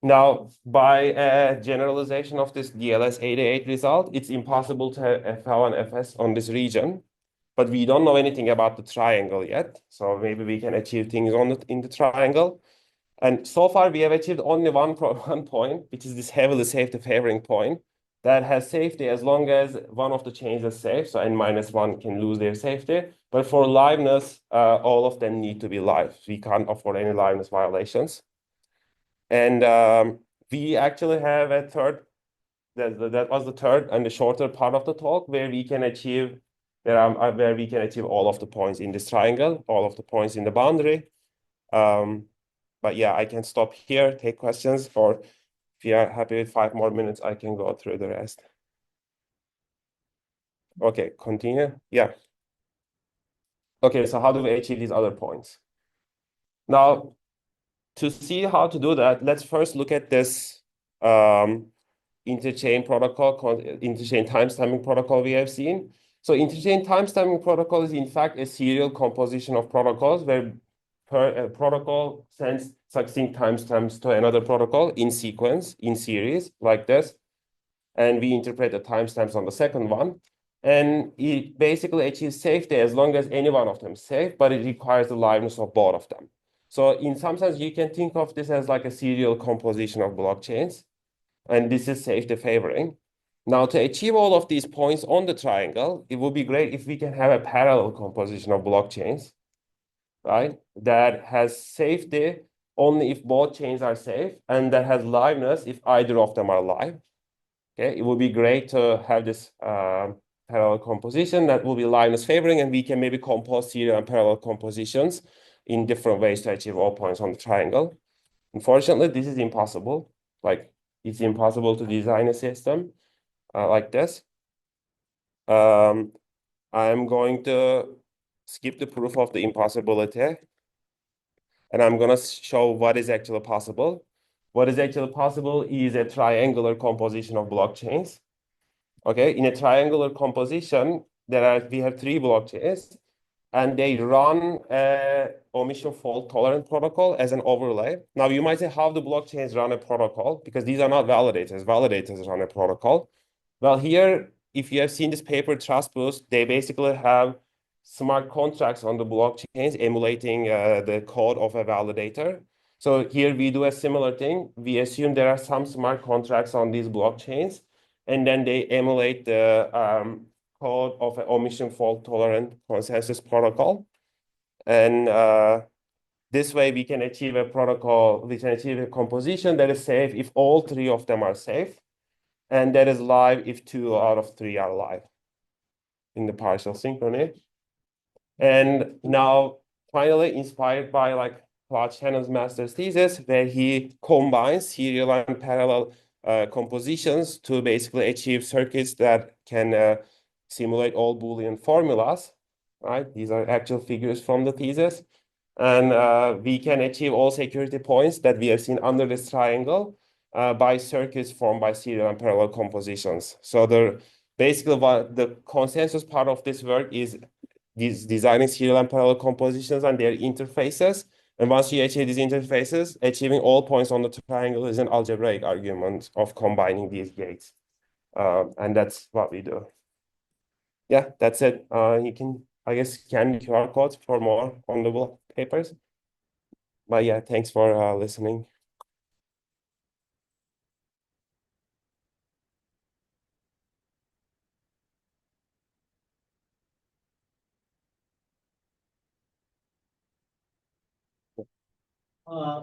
Now, by a generalization of this DLS 88 result, it's impossible to have FL and FS on this region, but we don't know anything about the triangle yet. So maybe we can achieve things in the triangle. And so far we have achieved only one point, which is this heavily safety favoring point. that has safety as long as one of the chains is safe. So n-1 can lose their safety. But for liveness, all of them need to be live. We can't afford any liveness violations. And we actually have a third, that was the third and the shorter part of the talk where we can achieve all of the points in this triangle, all of the points in the boundary. But yeah, I can stop here, take questions, or if you are happy with 5 more minutes, I can go through the rest. Okay, continue. Yeah. Okay, so how do we achieve these other points? Now, to see how to do that, let's first look at this interchain protocol, interchain timestamping protocol we have seen. So interchain timestamping protocol is in fact a serial composition of protocols where a protocol sends succinct timestamps to another protocol in sequence, in series, like this. And we interpret the timestamps on the second one. And it basically achieves safety as long as any one of them is safe, but it requires the liveness of both of them. So in some sense, you can think of this as like a serial composition of blockchains. And this is safety favoring. Now, to achieve all of these points on the triangle, it would be great if we can have a parallel composition of blockchains, right? That has safety only if both chains are safe, and that has liveness if either of them are live. Okay, it would be great to have this parallel composition that will be liveness favoring, and we can maybe compose serial and parallel compositions in different ways to achieve all points on the triangle. Unfortunately, this is impossible. Like, it's impossible to design a system like this. I'm going to skip the proof of the impossibility, and I'm going to show what is actually possible. What is actually possible is a triangular composition of blockchains. Okay, in a triangular composition, we have 3 blockchains, and they run a omission fault tolerant protocol as an overlay. Now you might say, how do blockchains run a protocol? Because these are not validators. Validators run a protocol. Well, here, if you have seen this paper Trust Boost, they basically have smart contracts on the blockchains emulating the code of a validator. So here we do a similar thing. We assume there are some smart contracts on these blockchains, and then they emulate the code of an omission fault tolerant consensus protocol. And this way we can achieve a protocol, we can achieve a composition that is safe if all 3 of them are safe, and that is live if 2 out of 3 are live in the partial synchrony. And now, finally, inspired by like Claude Shannon's master's thesis, where he combines serial and parallel compositions to basically achieve circuits that can simulate all Boolean formulas, right? These are actual figures from the thesis. And we can achieve all security points that we have seen under this triangle by circuits formed by serial and parallel compositions. So basically the consensus part of this work is designing serial and parallel compositions and their interfaces. And once you achieve these interfaces, achieving all points on the triangle is an algebraic argument of combining these gates. And that's what we do. Yeah, that's it. You can, I guess, scan QR codes for more on the papers. But yeah, thanks for listening.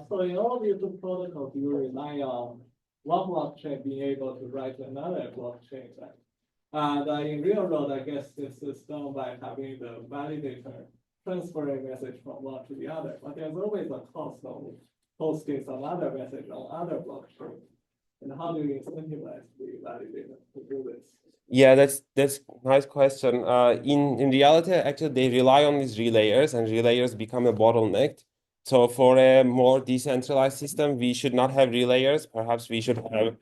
So in all these two protocols, you rely on one blockchain being able to write another blockchain, right? And in real world, I guess this is done by having the validator transfer a message from one to the other. But there's always a cost of hosting some other message on other blockchains. And how do you incentivize the validator to do this? Yeah, that's a nice question. In reality, actually, they rely on these relayers, and relayers become a bottleneck. So for a more decentralized system, we should not have relayers. Perhaps we should have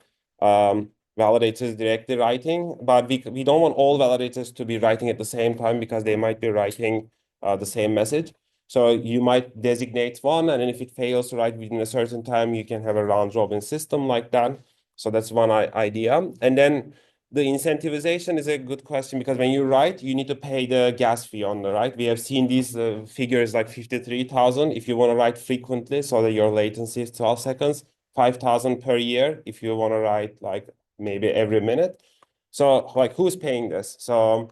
validators directly writing, but we don't want all validators to be writing at the same time because they might be writing the same message. So you might designate one, and then if it fails to write within a certain time, you can have a round-robin system like that. So that's one idea. And then the incentivization is a good question because when you write, you need to pay the gas fee on the right. We have seen these figures like 53,000 if you want to write frequently so that your latency is 12 seconds, 5,000 per year if you want to write like maybe every minute. So like who's paying this? So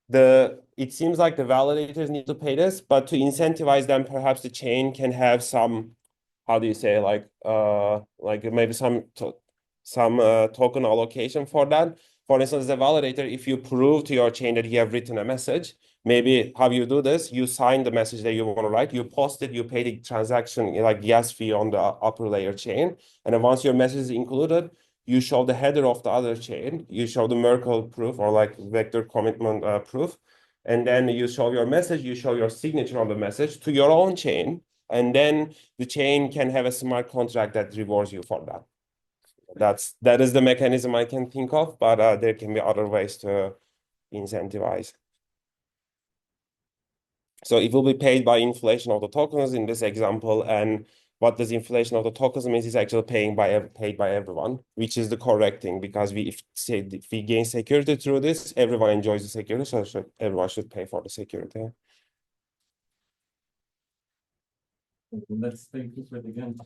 it seems like the validators need to pay this, but to incentivize them, perhaps the chain can have some, how do you say, like maybe some token allocation for that. For instance, the validator, if you prove to your chain that you have written a message, maybe how you do this, you sign the message that you want to write, you post it, you pay the transaction like gas fee on the upper layer chain, and then once your message is included, you show the header of the other chain, you show the Merkle proof or like vector commitment proof, and then you show your message, you show your signature on the message to your own chain, and then the chain can have a smart contract that rewards you for that. That is the mechanism I can think of, but there can be other ways to incentivize. So it will be paid by inflation of the tokens in this example, and what does inflation of the tokens means is actually paid by everyone, which is the correct thing, because if we gain security through this, everyone enjoys the security, so everyone should pay for the security. Let's thank Nusret again.